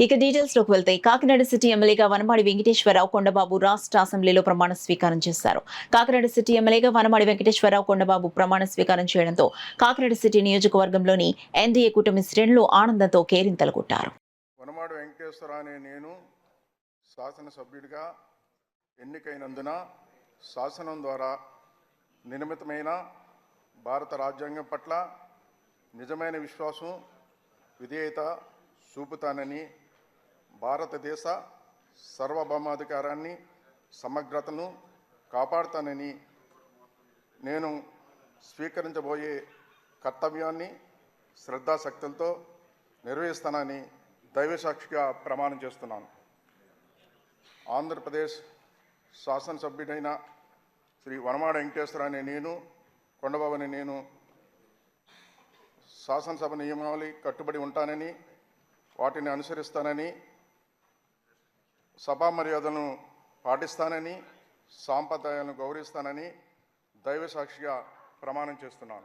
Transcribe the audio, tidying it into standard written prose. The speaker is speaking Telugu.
ఇక డీటెయిల్స్ లోకి వెళ్తే కాకినాడ సిటీ ఎమ్మెల్యేగా వనమాడి వెంకటేశ్వరరావు కొండబాబు రాష్ట్ర అసెంబ్లీలో ప్రమాణ స్వీకారం చేశారు. కాకినాడ సిటీ ఎమ్మెల్యేగా వనమాడి వెంకటేశ్వరరావు కొండబాబు ప్రమాణ స్వీకారం చేయడంతో కాకినాడ సిటీ నియోజకవర్గంలోని ఎన్డీఏ కూటమి శ్రేణులు ఆనందంతో కేరింతలు కొట్టారు. వనమాడి వెంకటేశ్వరరావు అనే నేను శాసనసభ్యుడిగా ఎన్నికైనందున శాసనం ద్వారా నిర్మితమైన భారత రాజ్యాంగం పట్ల నిజమైన విశ్వాసం విధేయత చూపుతానని, భారతదేశ సార్వభౌమాధికారాన్ని సమగ్రతను కాపాడుతానని, నేను స్వీకరించబోయే కర్తవ్యాన్ని శ్రద్ధాశక్తులతో నిర్వహిస్తానని దైవసాక్షిగా ప్రమాణం చేస్తున్నాను. ఆంధ్రప్రదేశ్ శాసనసభ్యుడైన శ్రీ వనమాడి వెంకటేశ్వరరావు అనే నేను, కొండబాబు అనే నేను శాసనసభ నియమావళి కట్టుబడి ఉంటానని, వాటిని అనుసరిస్తానని, సభా మర్యాదలను పాటిస్తానని, సాంప్రదాయాలను గౌరవిస్తానని దైవసాక్షిగా ప్రమాణం చేస్తున్నాను.